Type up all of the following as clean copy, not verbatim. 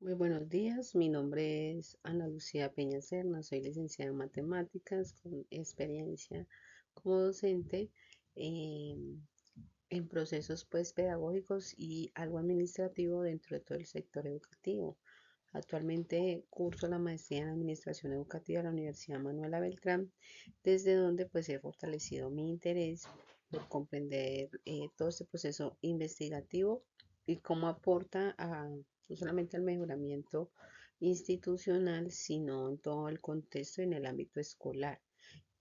Muy buenos días, mi nombre es Ana Lucía Peña Serna, soy licenciada en matemáticas con experiencia como docente em, en procesos pedagógicos y algo administrativo dentro de todo el sector educativo. Actualmente curso la maestría en Administración Educativa en la Universidad Manuela Beltrán, desde donde he fortalecido mi interés por comprender todo este proceso investigativo y cómo aporta no solamente al mejoramiento institucional, sino en todo el contexto y en el ámbito escolar.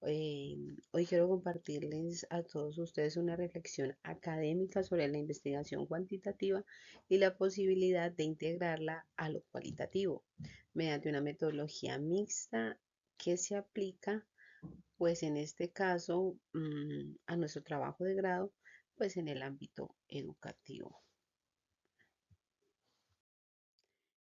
Eh, Hoy quiero compartirles a todos ustedes una reflexión académica sobre la investigación cuantitativa y la posibilidad de integrarla a lo cualitativo mediante una metodología mixta que se aplica, pues en este caso, a nuestro trabajo de grado, pues en el ámbito educativo.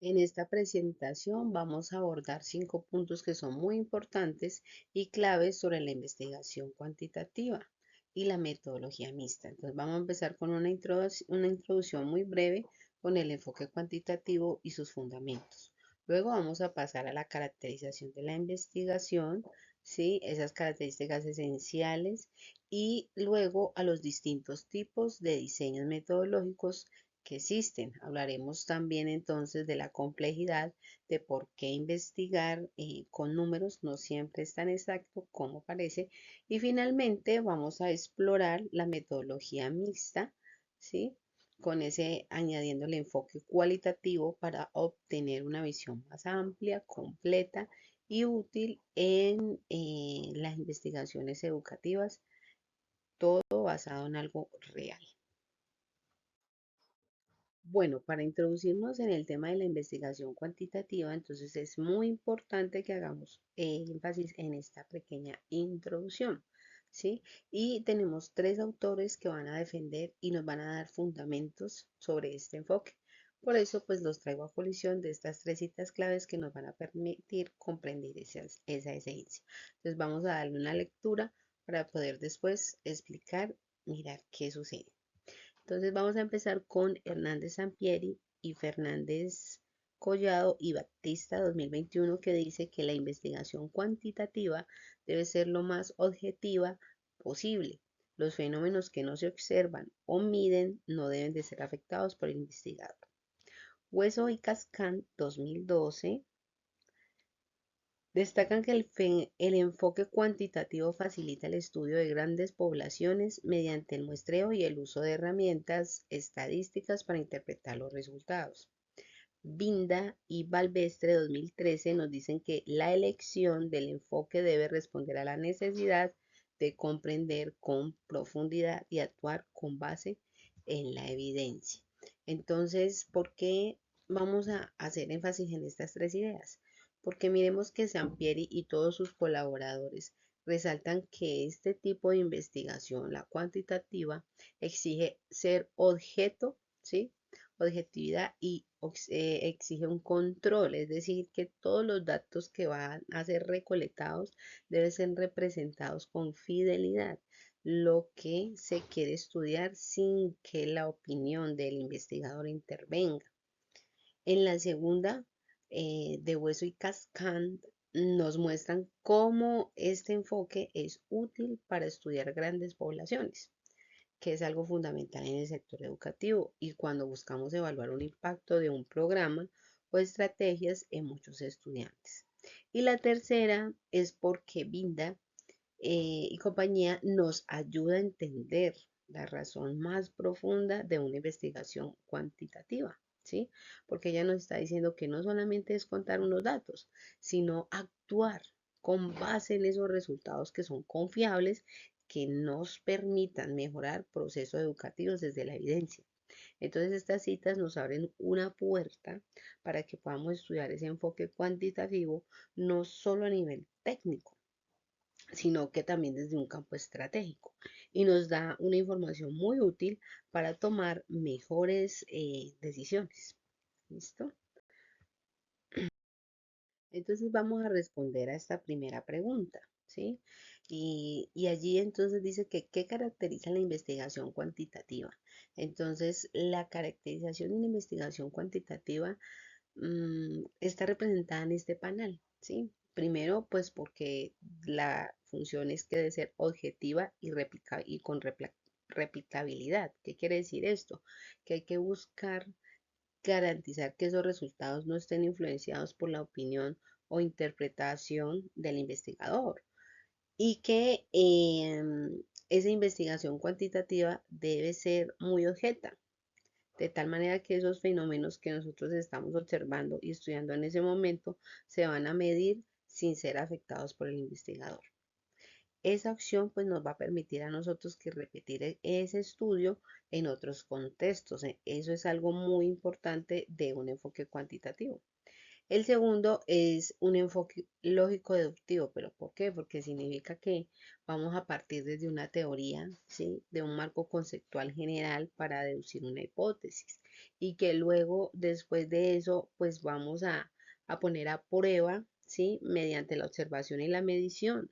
En esta presentación vamos a abordar 5 puntos que son muy importantes y claves sobre la investigación cuantitativa y la metodología mixta. Entonces vamos a empezar con una introducción muy breve con el enfoque cuantitativo y sus fundamentos. Luego vamos a pasar a la caracterización de la investigación, ¿sí? Esas características esenciales y luego a los distintos tipos de diseños metodológicos que existen. Hablaremos también entonces de la complejidad de por qué investigar con números no siempre es tan exacto como parece. Y finalmente vamos a explorar la metodología mixta, ¿sí? Con ese añadiendo el enfoque cualitativo para obtener una visión más amplia, completa y útil en las investigaciones educativas, todo basado en algo real. Bueno, para introducirnos en el tema de la investigación cuantitativa, entonces es muy importante que hagamos énfasis en esta pequeña introducción, ¿sí? Y tenemos 3 autores que van a defender y nos van a dar fundamentos sobre este enfoque. Por eso, pues los traigo a colisión de estas 3 citas claves que nos van a permitir comprender esa esencia. Entonces vamos a darle una lectura para poder después explicar, mirar qué sucede. Entonces vamos a empezar con Hernández Sampieri y Fernández Collado y Batista 2021, que dice que la investigación cuantitativa debe ser lo más objetiva posible. Los fenómenos que no se observan o miden no deben de ser afectados por el investigador. Hueso y Cascán 2012 destacan que el enfoque cuantitativo facilita el estudio de grandes poblaciones mediante el muestreo y el uso de herramientas estadísticas para interpretar los resultados. Binda y Balvestre 2013 nos dicen que la elección del enfoque debe responder a la necesidad de comprender con profundidad y actuar con base en la evidencia. Entonces, ¿por qué vamos a hacer énfasis en estas 3 ideas? Porque miremos que Sampieri y todos sus colaboradores resaltan que este tipo de investigación, la cuantitativa, exige ser objeto, ¿sí? Objetividad y exige un control, es decir, que todos los datos que van a ser recolectados deben ser representados con fidelidad, lo que se quiere estudiar sin que la opinión del investigador intervenga. En la segunda, de Hueso y Cascand, nos muestran cómo este enfoque es útil para estudiar grandes poblaciones, que es algo fundamental en el sector educativo y cuando buscamos evaluar un impacto de un programa o estrategias en muchos estudiantes. Y la tercera es porque Binda y compañía nos ayuda a entender la razón más profunda de una investigación cuantitativa, ¿sí? Porque ella nos está diciendo que no solamente es contar unos datos, sino actuar con base en esos resultados que son confiables, que nos permitan mejorar procesos educativos desde la evidencia. Entonces estas citas nos abren una puerta para que podamos estudiar ese enfoque cuantitativo no solo a nivel técnico, sino que también desde un campo estratégico y nos da una información muy útil para tomar mejores decisiones. ¿Listo? Entonces vamos a responder a esta primera pregunta, ¿sí? Y allí entonces dice que ¿qué caracteriza la investigación cuantitativa? Entonces, la caracterización de una investigación cuantitativa está representada en este panel, ¿sí? Primero, pues porque la función es que debe ser objetiva y, y con replicabilidad. ¿Qué quiere decir esto? Que hay que buscar garantizar que esos resultados no estén influenciados por la opinión o interpretación del investigador y que esa investigación cuantitativa debe ser muy objeta, de tal manera que esos fenómenos que nosotros estamos observando y estudiando en ese momento se van a medir sin ser afectados por el investigador. Esa opción pues nos va a permitir a nosotros que repetir ese estudio en otros contextos. Eso es algo muy importante de un enfoque cuantitativo. El segundo es un enfoque lógico-deductivo, pero ¿por qué? Porque significa que vamos a partir desde una teoría, ¿sí? De un marco conceptual general para deducir una hipótesis y que luego, después de eso, pues vamos a poner a prueba, ¿sí? Mediante la observación y la medición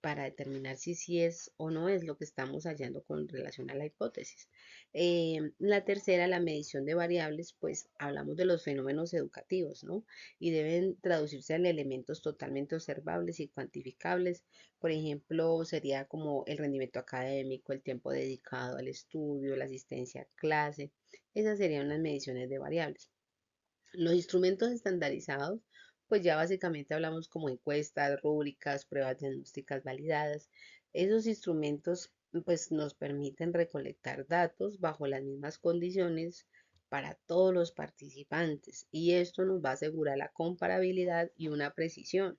para determinar si sí es o no es lo que estamos hallando con relación a la hipótesis. La tercera, la medición de variables, pues hablamos de los fenómenos educativos, ¿no? Y deben traducirse en elementos totalmente observables y cuantificables. Por ejemplo, sería como el rendimiento académico, el tiempo dedicado al estudio, la asistencia a clase. Esas serían unas mediciones de variables. Los instrumentos estandarizados, pues ya básicamente hablamos como encuestas, rúbricas, pruebas diagnósticas validadas. Esos instrumentos pues nos permiten recolectar datos bajo las mismas condiciones para todos los participantes y esto nos va a asegurar la comparabilidad y una precisión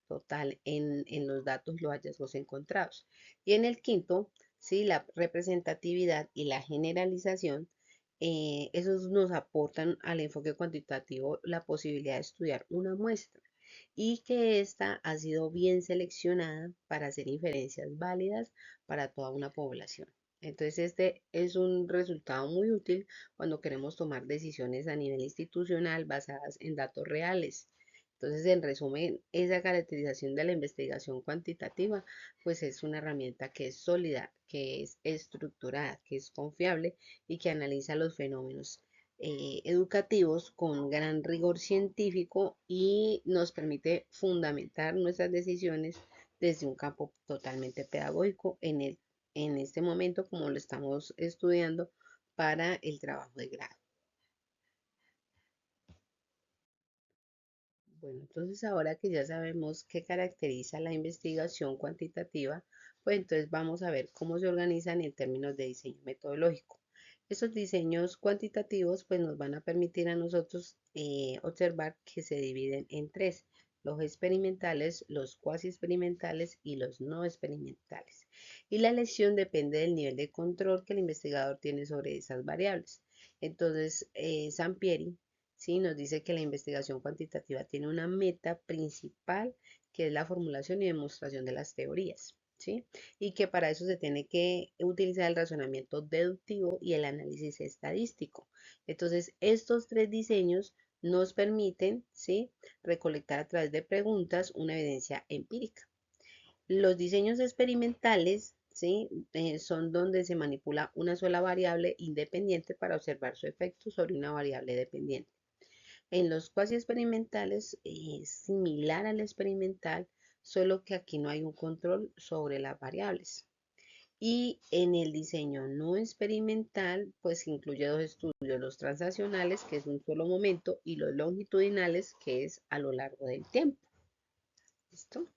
total en los datos y los hallazgos encontrados. Y en el quinto, sí, la representatividad y la generalización, esos nos aportan al enfoque cuantitativo la posibilidad de estudiar una muestra y que ésta ha sido bien seleccionada para hacer inferencias válidas para toda una población. Entonces, este es un resultado muy útil cuando queremos tomar decisiones a nivel institucional basadas en datos reales. Entonces, en resumen, esa caracterización de la investigación cuantitativa, pues es una herramienta que es sólida, que es estructurada, que es confiable y que analiza los fenómenos educativos con gran rigor científico y nos permite fundamentar nuestras decisiones desde un campo totalmente pedagógico en este momento como lo estamos estudiando para el trabajo de grado. Bueno, entonces ahora que ya sabemos qué caracteriza la investigación cuantitativa, pues entonces vamos a ver cómo se organizan en términos de diseño metodológico. Estos diseños cuantitativos pues nos van a permitir a nosotros observar que se dividen en tres: los experimentales, los cuasi experimentales y los no experimentales. Y la elección depende del nivel de control que el investigador tiene sobre esas variables. Entonces, Sampieri, ¿sí? Nos dice que la investigación cuantitativa tiene una meta principal, que es la formulación y demostración de las teorías, ¿sí? Y que para eso se tiene que utilizar el razonamiento deductivo y el análisis estadístico. Entonces, estos tres diseños nos permiten, ¿sí?, recolectar a través de preguntas una evidencia empírica. Los diseños experimentales, ¿sí?, son donde se manipula una sola variable independiente para observar su efecto sobre una variable dependiente. En los cuasi experimentales es similar al experimental, solo que aquí no hay un control sobre las variables. Y en el diseño no experimental, pues incluye dos estudios: los transaccionales, que es un solo momento, y los longitudinales, que es a lo largo del tiempo. ¿Listo?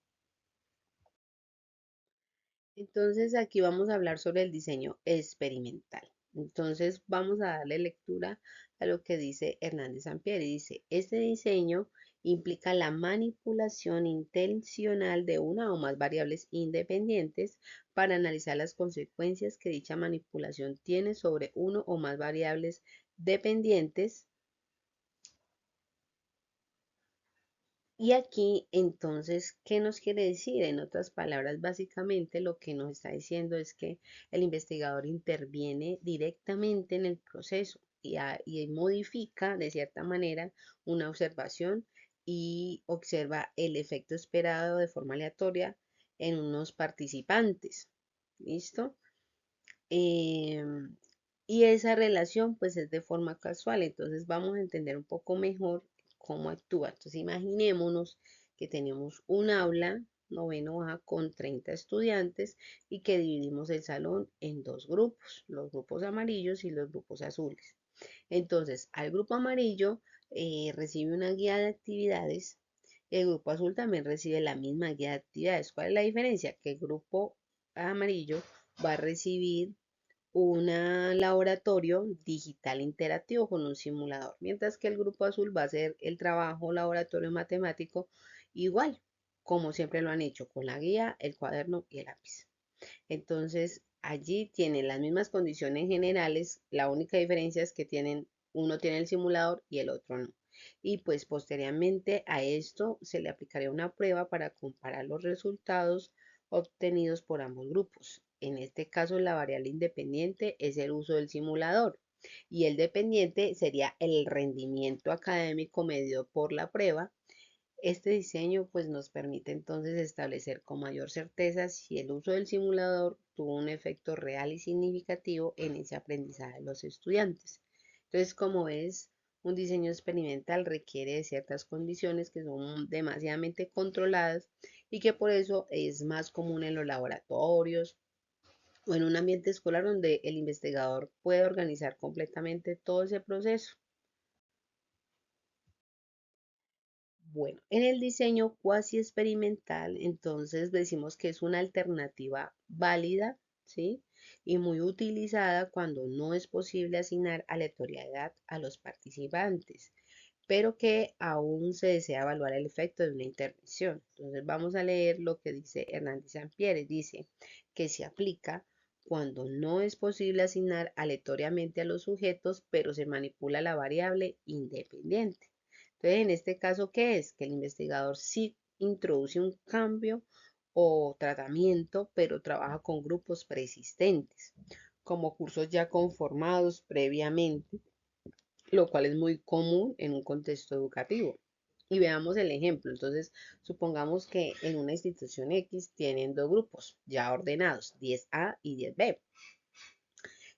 Entonces aquí vamos a hablar sobre el diseño experimental. Entonces vamos a darle lectura a lo que dice Hernández Sampieri. Dice: este diseño implica la manipulación intencional de una o más variables independientes para analizar las consecuencias que dicha manipulación tiene sobre uno o más variables dependientes. Y aquí, entonces, ¿qué nos quiere decir? En otras palabras, básicamente lo que nos está diciendo es que el investigador interviene directamente en el proceso y modifica de cierta manera una observación y observa el efecto esperado de forma aleatoria en unos participantes. ¿Listo? Em, y esa relación pues es de forma casual, entonces vamos a entender un poco mejor cómo actúa. Entonces imaginémonos que tenemos un aula noveno A con 30 estudiantes y que dividimos el salón en dos grupos, los grupos amarillos y los grupos azules. Entonces, al grupo amarillo recibe una guía de actividades. El grupo azul también recibe la misma guía de actividades. ¿Cuál es la diferencia? Que el grupo amarillo va a recibir un laboratorio digital interactivo con un simulador, mientras que el grupo azul va a hacer el trabajo laboratorio matemático igual, como siempre lo han hecho, con la guía, el cuaderno y el lápiz. Entonces, allí tienen las mismas condiciones generales, la única diferencia es que uno tiene el simulador y el otro no. Y pues posteriormente a esto se le aplicaría una prueba para comparar los resultados obtenidos por ambos grupos. En este caso, la variable independiente es el uso del simulador y el dependiente sería el rendimiento académico medido por la prueba. Este diseño pues nos permite entonces establecer con mayor certeza si el uso del simulador tuvo un efecto real y significativo en ese aprendizaje de los estudiantes. Entonces, como ves, un diseño experimental requiere de ciertas condiciones que son demasiadamente controladas y que por eso es más común en los laboratorios o en un ambiente escolar donde el investigador puede organizar completamente todo ese proceso. Bueno, en el diseño cuasi experimental, entonces decimos que es una alternativa válida, ¿sí? Y muy utilizada cuando no es posible asignar aleatoriedad a los participantes, pero que aún se desea evaluar el efecto de una intervención. Entonces vamos a leer lo que dice Hernández Sampieri. Dice que se aplica cuando no es posible asignar aleatoriamente a los sujetos, pero se manipula la variable independiente. Entonces, en este caso, ¿qué es? Que el investigador sí introduce un cambio o tratamiento, pero trabaja con grupos preexistentes, como cursos ya conformados previamente, lo cual es muy común en un contexto educativo. Y veamos el ejemplo. Entonces, supongamos que en una institución X tienen dos grupos ya ordenados, 10A y 10B.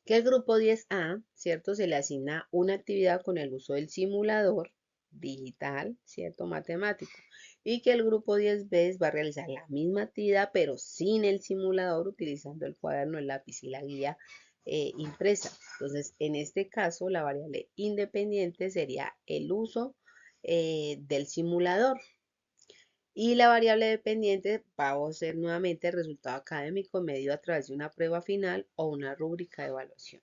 Que el grupo 10A, ¿cierto? Se le asigna una actividad con el uso del simulador digital, ¿cierto? Matemático. Y que el grupo 10B va a realizar la misma actividad, pero sin el simulador, utilizando el cuaderno, el lápiz y la guía impresa. Entonces, en este caso, la variable independiente sería el uso del simulador. Y la variable dependiente va a ser nuevamente el resultado académico medido a través de una prueba final o una rúbrica de evaluación.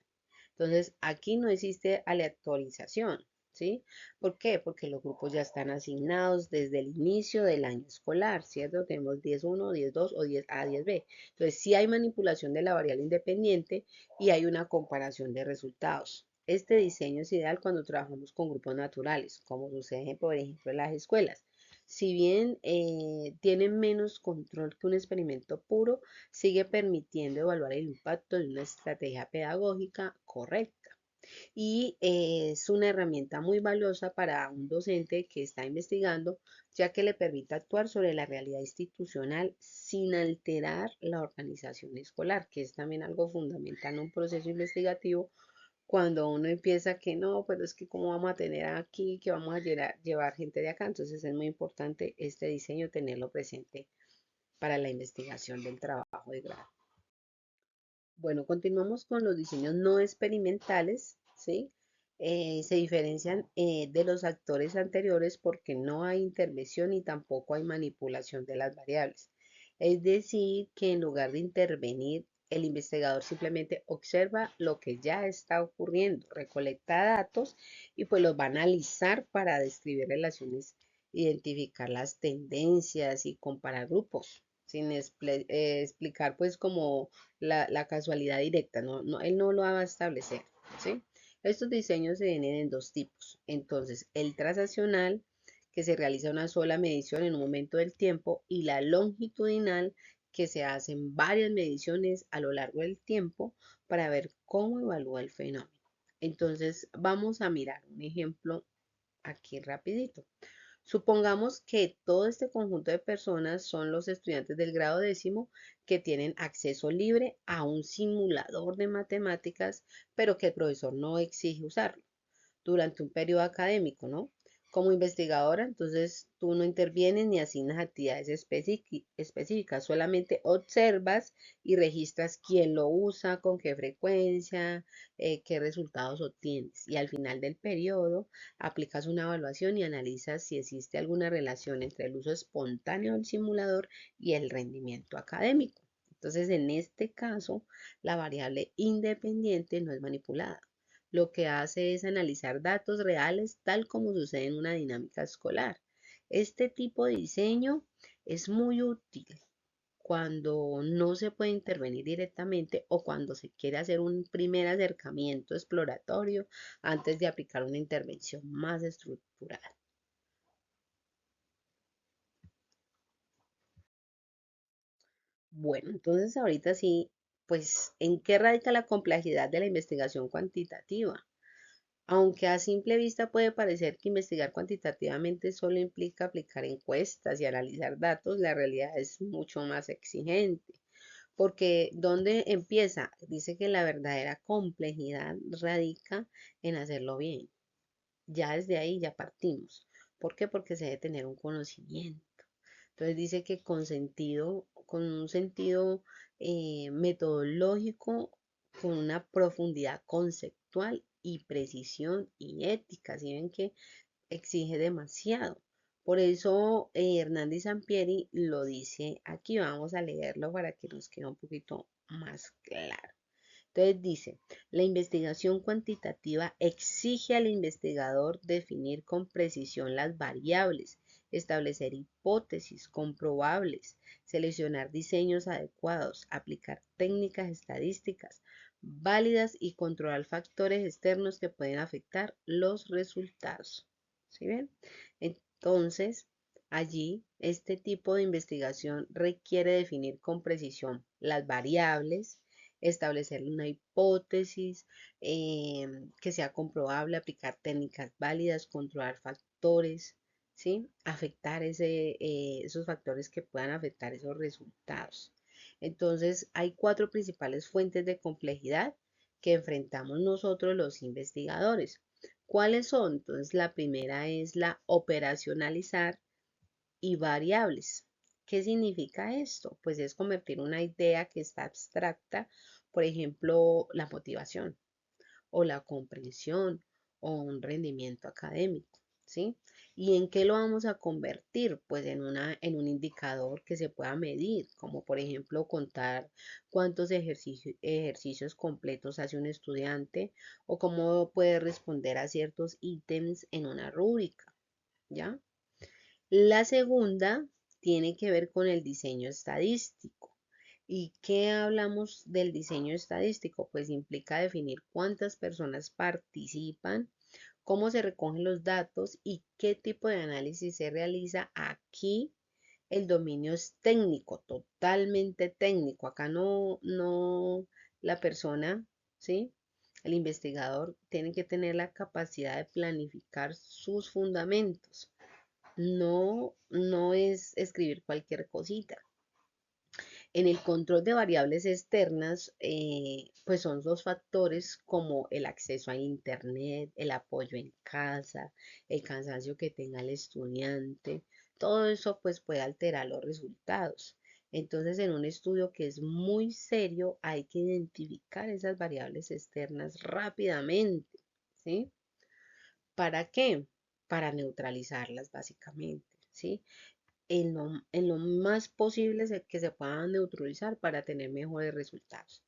Entonces, aquí no existe aleatorización, ¿sí? ¿Por qué? Porque los grupos ya están asignados desde el inicio del año escolar, ¿cierto? Tenemos 10.1, 10.2 o 10A, 10B. Entonces, sí hay manipulación de la variable independiente y hay una comparación de resultados. Este diseño es ideal cuando trabajamos con grupos naturales, como sucede, por ejemplo, en las escuelas. Si bien tienen menos control que un experimento puro, sigue permitiendo evaluar el impacto de una estrategia pedagógica correcta. Y es una herramienta muy valiosa para un docente que está investigando, ya que le permite actuar sobre la realidad institucional sin alterar la organización escolar, que es también algo fundamental en un proceso investigativo cuando uno empieza que no, pero es que cómo vamos a tener aquí, que vamos a llevar gente de acá. Entonces es muy importante este diseño tenerlo presente para la investigación del trabajo de grado. Bueno, continuamos con los diseños no experimentales, ¿sí? Se diferencian de los actores anteriores porque no hay intervención y tampoco hay manipulación de las variables. Es decir, que en lugar de intervenir, el investigador simplemente observa lo que ya está ocurriendo, recolecta datos y pues los va a analizar para describir relaciones, identificar las tendencias y comparar grupos, sin explicar pues como la casualidad directa, él no lo va a establecer, ¿sí? Estos diseños se vienen en dos tipos. Entonces, el trazacional, que se realiza una sola medición en un momento del tiempo, y la longitudinal, que se hacen varias mediciones a lo largo del tiempo para ver cómo evalúa el fenómeno. Entonces, vamos a mirar un ejemplo aquí rapidito. Supongamos que todo este conjunto de personas son los estudiantes del grado décimo que tienen acceso libre a un simulador de matemáticas, pero que el profesor no exige usarlo durante un periodo académico, ¿no? Como investigadora, entonces tú no intervienes ni asignas actividades específicas, solamente observas y registras quién lo usa, con qué frecuencia, qué resultados obtienes. Y al final del periodo aplicas una evaluación y analizas si existe alguna relación entre el uso espontáneo del simulador y el rendimiento académico. Entonces, en este caso, la variable independiente no es manipulada. Lo que hace es analizar datos reales tal como sucede en una dinámica escolar. Este tipo de diseño es muy útil cuando no se puede intervenir directamente o cuando se quiere hacer un primer acercamiento exploratorio antes de aplicar una intervención más estructural. Bueno, entonces ahorita sí, pues, ¿en qué radica la complejidad de la investigación cuantitativa? Aunque a simple vista puede parecer que investigar cuantitativamente solo implica aplicar encuestas y analizar datos, la realidad es mucho más exigente. Porque ¿dónde empieza? Dice que la verdadera complejidad radica en hacerlo bien. Ya desde ahí ya partimos. ¿Por qué? Porque se debe tener un conocimiento. Entonces dice que con un sentido metodológico, con una profundidad conceptual y precisión y ética. Si ven que exige demasiado. Por eso Hernández Sampieri lo dice aquí. Vamos a leerlo para que nos quede un poquito más claro. Entonces dice, la investigación cuantitativa exige al investigador definir con precisión las variables, establecer hipótesis comprobables, seleccionar diseños adecuados, aplicar técnicas estadísticas válidas y controlar factores externos que pueden afectar los resultados. ¿Sí ven? Entonces, allí este tipo de investigación requiere definir con precisión las variables, establecer una hipótesis que sea comprobable, aplicar técnicas válidas, controlar factores, ¿sí? Afectar esos factores que puedan afectar esos resultados. Entonces, hay cuatro principales fuentes de complejidad que enfrentamos nosotros los investigadores. ¿Cuáles son? Entonces, la primera es la operacionalizar y variables. ¿Qué significa esto? Pues es convertir una idea que está abstracta, por ejemplo, la motivación o la comprensión o un rendimiento académico, ¿sí? ¿Y en qué lo vamos a convertir? Pues en un indicador que se pueda medir, como por ejemplo contar cuántos ejercicios completos hace un estudiante o cómo puede responder a ciertos ítems en una rúbrica, ¿ya? La segunda tiene que ver con el diseño estadístico. ¿Y qué hablamos del diseño estadístico? Pues implica definir cuántas personas participan, cómo se recogen los datos y qué tipo de análisis se realiza. Aquí el dominio es técnico, totalmente técnico. Acá no la persona, ¿sí? El investigador tiene que tener la capacidad de planificar sus fundamentos. No es escribir cualquier cosita. En el control de variables externas, pues son dos factores como el acceso a Internet, el apoyo en casa, el cansancio que tenga el estudiante. Todo eso pues puede alterar los resultados. Entonces, en un estudio que es muy serio, hay que identificar esas variables externas rápidamente, ¿sí? ¿Para qué? Para neutralizarlas básicamente, ¿sí? En lo más posible que se puedan neutralizar para tener mejores resultados.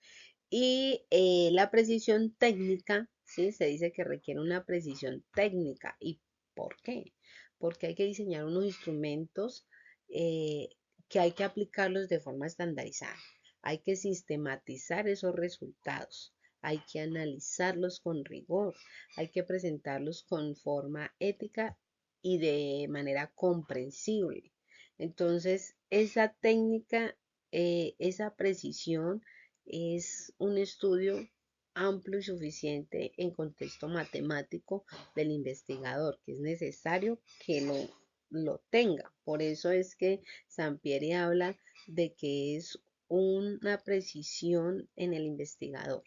Y la precisión técnica, ¿sí? Se dice que requiere una precisión técnica. ¿Y por qué? Porque hay que diseñar unos instrumentos eh, que hay que aplicarlos de forma estandarizada. Hay que sistematizar esos resultados. Hay que analizarlos con rigor. Hay que presentarlos con forma ética y de manera comprensible. Entonces, esa técnica, esa precisión, es un estudio amplio y suficiente en contexto matemático del investigador, que es necesario que lo lo tenga. Por eso es que Sampieri habla de que es una precisión en el investigador.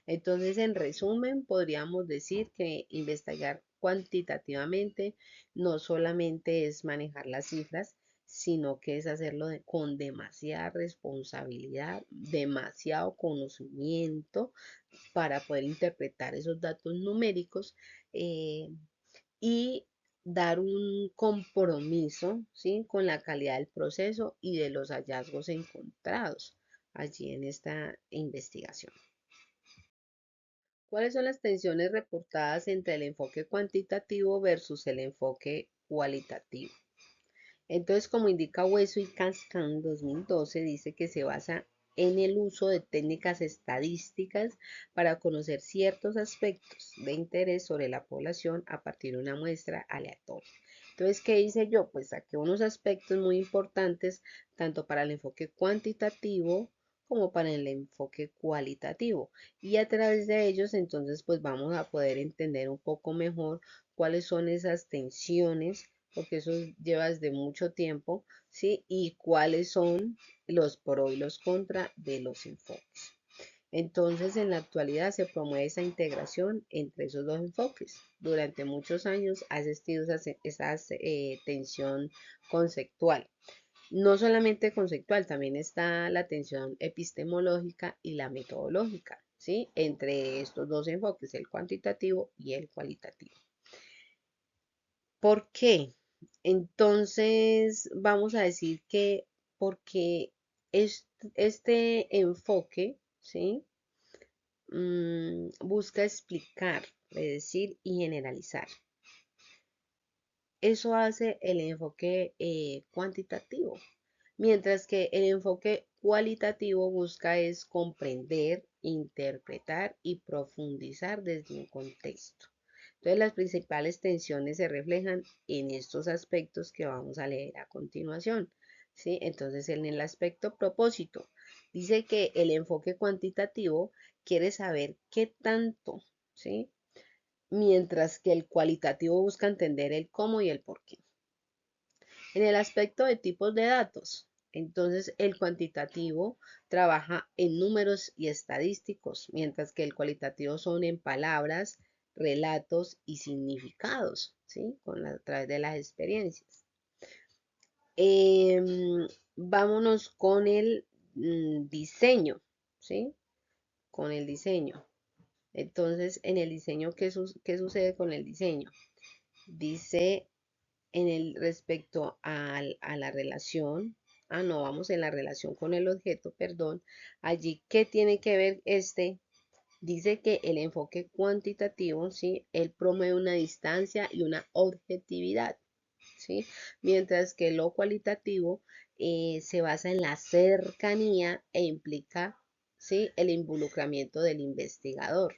Entonces, en resumen, podríamos decir que investigar cuantitativamente no solamente es manejar las cifras, sino que es hacerlo con demasiada responsabilidad, demasiado conocimiento para poder interpretar esos datos numéricos eh, y dar un compromiso, ¿sí?, con la calidad del proceso y de los hallazgos encontrados allí en esta investigación. ¿Cuáles son las tensiones reportadas entre el enfoque cuantitativo versus el enfoque cualitativo? Entonces, como indica Hueso y Cascan 2012, dice que se basa en el uso de técnicas estadísticas para conocer ciertos aspectos de interés sobre la población a partir de una muestra aleatoria. Entonces, ¿qué hice yo? Pues saqué unos aspectos muy importantes tanto para el enfoque cuantitativo como para el enfoque cualitativo. Y a través de ellos, entonces, pues vamos a poder entender un poco mejor cuáles son esas tensiones, porque eso lleva desde mucho tiempo, ¿sí? Y cuáles son los pro y los contra de los enfoques. Entonces, en la actualidad se promueve esa integración entre esos dos enfoques. Durante muchos años ha existido esa tensión conceptual. No solamente conceptual, también está la tensión epistemológica y la metodológica, ¿sí? Entre estos dos enfoques, el cuantitativo y el cualitativo. ¿Por qué? Entonces, vamos a decir que porque este enfoque, ¿sí? Busca explicar, predecir y generalizar. Eso hace el enfoque cuantitativo, mientras que el enfoque cualitativo busca es comprender, interpretar y profundizar desde un contexto. Entonces, las principales tensiones se reflejan en estos aspectos que vamos a leer a continuación, ¿sí? Entonces, en el aspecto propósito, dice que el enfoque cuantitativo quiere saber qué tanto, ¿sí?, mientras que el cualitativo busca entender el cómo y el por qué. En el aspecto de tipos de datos, entonces el cuantitativo trabaja en números y estadísticos, mientras que el cualitativo son en palabras, relatos y significados, ¿sí?, a través de las experiencias. Vámonos con el diseño, ¿sí? Con el diseño. Entonces, en el diseño, ¿qué sucede con el diseño? Dice en el respecto a la relación, no, vamos en la relación con el objeto, perdón, allí, ¿qué tiene que ver este? Dice que el enfoque cuantitativo, ¿sí?, él promueve una distancia y una objetividad, ¿sí? Mientras que lo cualitativo se basa en la cercanía e implica, ¿sí?, el involucramiento del investigador.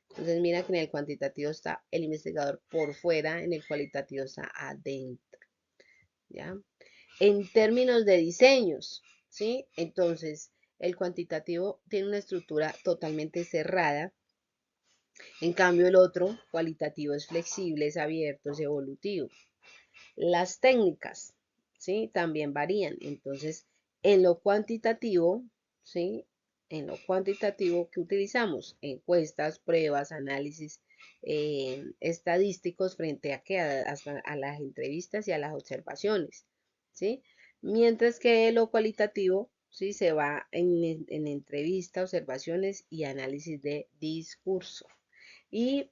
Entonces mira que en el cuantitativo está el investigador por fuera, en el cualitativo está adentro, ¿ya? En términos de diseños, ¿sí? Entonces, el cuantitativo tiene una estructura totalmente cerrada, en cambio el otro, cualitativo, es flexible, es abierto, es evolutivo. Las técnicas, ¿sí?, también varían. Entonces, en lo cuantitativo, ¿sí?, en lo cuantitativo que utilizamos, encuestas, pruebas, análisis estadísticos frente a, a las entrevistas y a las observaciones, ¿sí? Mientras que lo cualitativo, ¿sí?, se va en entrevista, observaciones y análisis de discurso. Y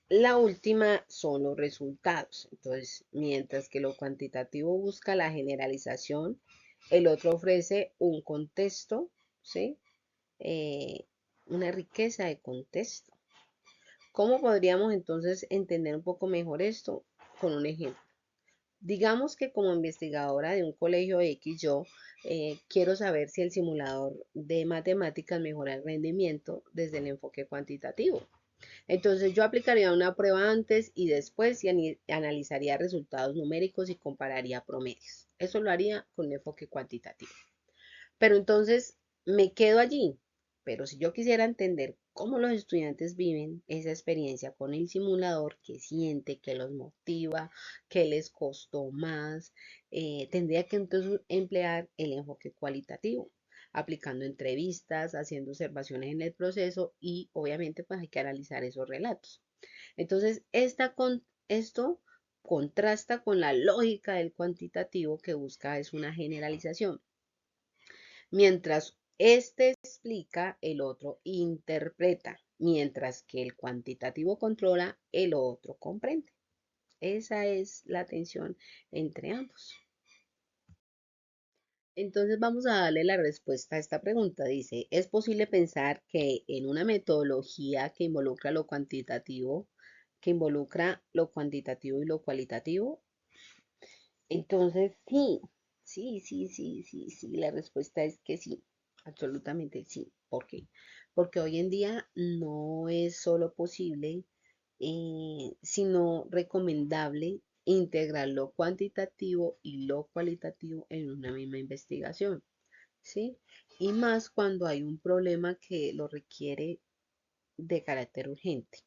la última son los resultados. Entonces, mientras que lo cuantitativo busca la generalización, el otro ofrece un contexto, ¿sí? Una riqueza de contexto. ¿Cómo podríamos entonces entender un poco mejor esto? Con un ejemplo. Digamos que como investigadora de un colegio X, yo quiero saber si el simulador de matemáticas mejora el rendimiento desde el enfoque cuantitativo. Entonces yo aplicaría una prueba antes y después y analizaría resultados numéricos y compararía promedios. Eso lo haría con un enfoque cuantitativo. Pero entonces me quedo allí. Pero si yo quisiera entender cómo los estudiantes viven esa experiencia con el simulador, qué siente, qué los motiva, qué les costó más. Tendría que entonces emplear el enfoque cualitativo, aplicando entrevistas, haciendo observaciones en el proceso y obviamente pues hay que analizar esos relatos. Entonces, esto contrasta con la lógica del cuantitativo que busca es una generalización. Mientras este explica, el otro interpreta, mientras que el cuantitativo controla, el otro comprende. Esa es la tensión entre ambos. Entonces vamos a darle la respuesta a esta pregunta. Dice, ¿es posible pensar que en una metodología que involucra lo cuantitativo y lo cualitativo? Entonces, sí, la respuesta es que sí, absolutamente sí. ¿Por qué? Porque hoy en día no es solo posible, sino recomendable integrar lo cuantitativo y lo cualitativo en una misma investigación, ¿sí? Y más cuando hay un problema que lo requiere de carácter urgente.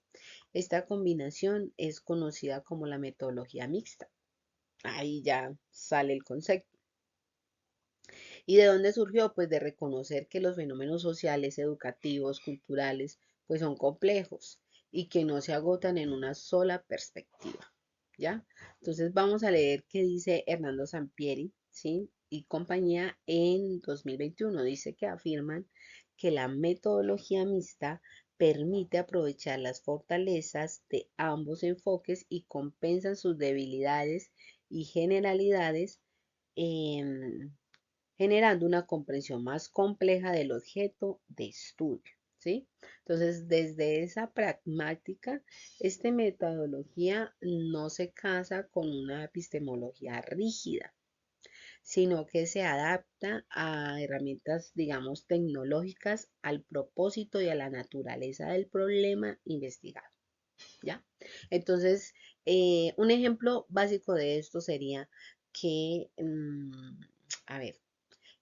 Esta combinación es conocida como la metodología mixta. Ahí ya sale el concepto. ¿Y de dónde surgió? Pues de reconocer que los fenómenos sociales, educativos, culturales, pues son complejos y que no se agotan en una sola perspectiva, ¿ya? Entonces vamos a leer qué dice Hernando Sampieri, ¿sí? Y compañía en 2021. Dice que afirman que la metodología mixta permite aprovechar las fortalezas de ambos enfoques y compensan sus debilidades y generalidades, em, generando una comprensión más compleja del objeto de estudio, ¿sí? Entonces, desde esa pragmática, esta metodología no se casa con una epistemología rígida, sino que se adapta a herramientas, digamos, tecnológicas, al propósito y a la naturaleza del problema investigado, ¿ya? Entonces, un ejemplo básico de esto sería que, a ver,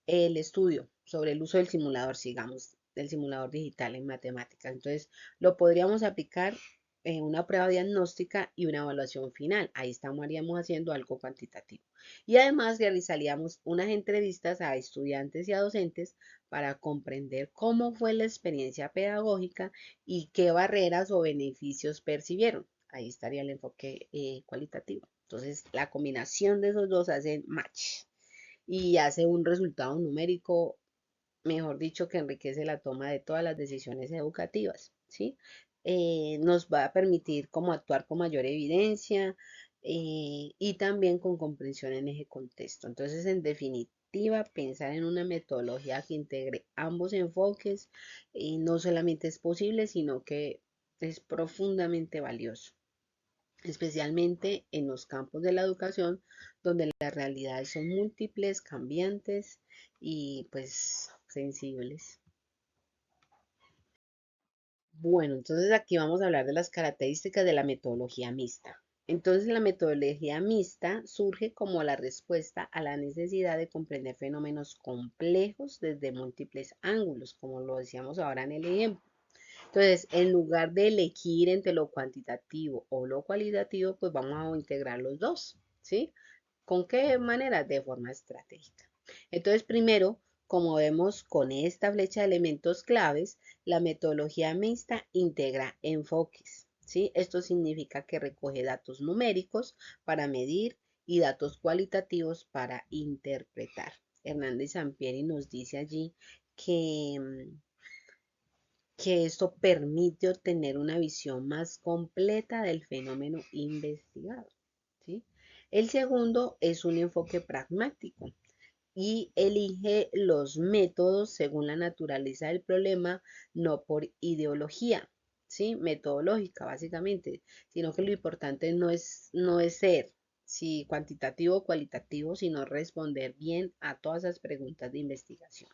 el estudio sobre el uso del simulador, sigamos, del simulador digital en matemáticas. Entonces, lo podríamos aplicar en una prueba diagnóstica y una evaluación final. Ahí estaríamos haciendo algo cuantitativo. Y además realizaríamos unas entrevistas a estudiantes y a docentes para comprender cómo fue la experiencia pedagógica y qué barreras o beneficios percibieron. Ahí estaría el enfoque cualitativo. Entonces, la combinación de esos dos hacen match y hace un resultado numérico, mejor dicho, que enriquece la toma de todas las decisiones educativas, ¿sí? Nos va a permitir como actuar con mayor evidencia y también con comprensión en ese contexto. Entonces, en definitiva, pensar en una metodología que integre ambos enfoques no solamente es posible, sino que es profundamente valioso, especialmente en los campos de la educación, donde las realidades son múltiples, cambiantes y pues sensibles. Bueno, entonces aquí vamos a hablar de las características de la metodología mixta. Entonces, la metodología mixta surge como la respuesta a la necesidad de comprender fenómenos complejos desde múltiples ángulos, como lo decíamos ahora en el ejemplo. Entonces, en lugar de elegir entre lo cuantitativo o lo cualitativo, pues vamos a integrar los dos, ¿sí? ¿Con qué manera? De forma estratégica. Entonces, primero, como vemos con esta flecha de elementos claves, la metodología mixta integra enfoques, ¿sí? Esto significa que recoge datos numéricos para medir y datos cualitativos para interpretar. Hernández Sampieri nos dice allí que esto permite obtener una visión más completa del fenómeno investigado, ¿sí? El segundo es un enfoque pragmático y elige los métodos según la naturaleza del problema, no por ideología, ¿sí? Metodológica, básicamente, sino que lo importante no es ser si cuantitativo o cualitativo, sino responder bien a todas esas preguntas de investigación.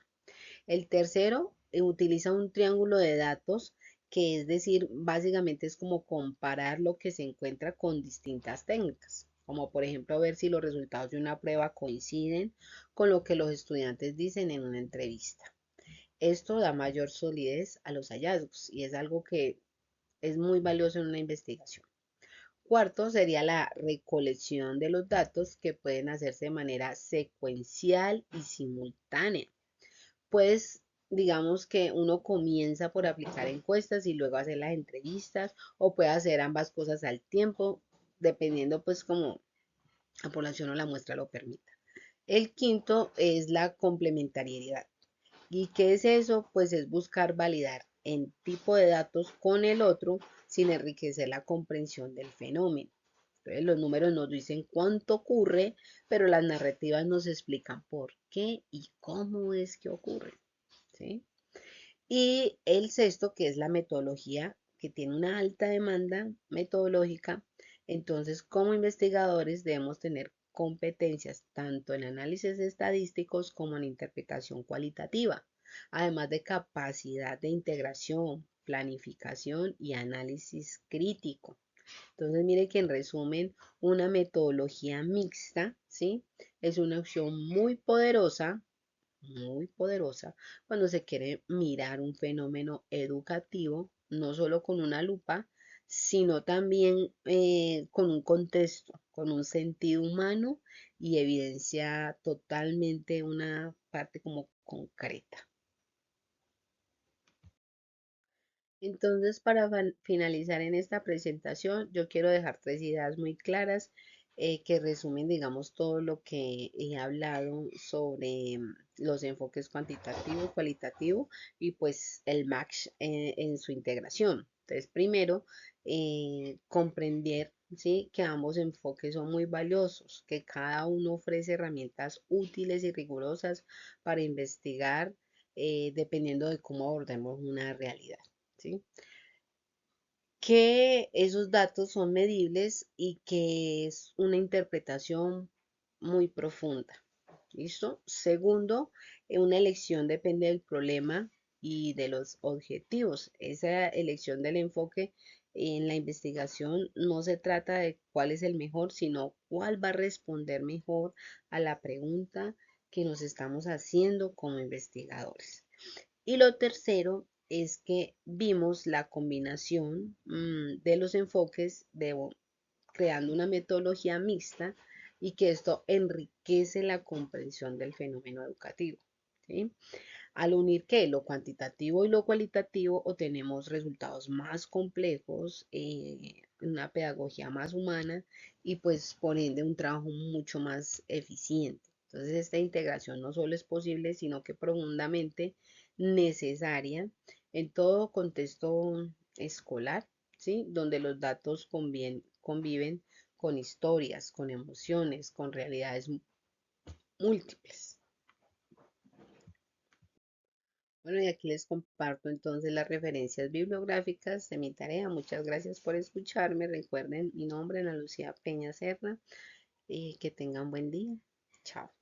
El tercero utiliza un triángulo de datos, que es decir, básicamente es como comparar lo que se encuentra con distintas técnicas, como por ejemplo ver si los resultados de una prueba coinciden con lo que los estudiantes dicen en una entrevista. Esto da mayor solidez a los hallazgos y es algo que es muy valioso en una investigación. Cuarto sería la recolección de los datos que pueden hacerse de manera secuencial y simultánea. Pues digamos que uno comienza por aplicar encuestas y luego hacer las entrevistas o puede hacer ambas cosas al tiempo, dependiendo pues como la población o la muestra lo permita. El quinto es la complementariedad. ¿Y qué es eso? Pues es buscar validar en tipo de datos con el otro sin enriquecer la comprensión del fenómeno. Entonces, los números nos dicen cuánto ocurre, pero las narrativas nos explican por qué y cómo es que ocurre. ¿Sí? Y el sexto, que es la metodología, que tiene una alta demanda metodológica. Entonces, como investigadores debemos tener competencias tanto en análisis estadísticos como en interpretación cualitativa, además de capacidad de integración, planificación y análisis crítico. Entonces, mire que en resumen, una metodología mixta, ¿sí? Es una opción muy poderosa cuando se quiere mirar un fenómeno educativo, no solo con una lupa, sino también con un contexto, con un sentido humano y evidencia totalmente una parte como concreta. Entonces, para finalizar en esta presentación, yo quiero dejar tres ideas muy claras que resumen, digamos, todo lo que he hablado sobre los enfoques cuantitativo, cualitativo y pues el match en su integración. Entonces, primero, comprender, ¿sí? Que ambos enfoques son muy valiosos, que cada uno ofrece herramientas útiles y rigurosas para investigar dependiendo de cómo abordemos una realidad. ¿Sí? Que esos datos son medibles y que es una interpretación muy profunda. ¿Listo? Segundo, una elección depende del problema y de los objetivos. Esa elección del enfoque en la investigación no se trata de cuál es el mejor, sino cuál va a responder mejor a la pregunta que nos estamos haciendo como investigadores. Y lo tercero es que vimos la combinación de los enfoques creando una metodología mixta y que esto enriquece la comprensión del fenómeno educativo. ¿Sí? Al unir que lo cuantitativo y lo cualitativo obtenemos resultados más complejos, una pedagogía más humana y pues por ende un trabajo mucho más eficiente. Entonces esta integración no solo es posible, sino que profundamente necesaria en todo contexto escolar, ¿sí? Donde los datos conviven con historias, con emociones, con realidades múltiples. Bueno, y aquí les comparto entonces las referencias bibliográficas de mi tarea. Muchas gracias por escucharme. Recuerden mi nombre, Ana Lucía Peña Serna, y que tengan buen día. Chao.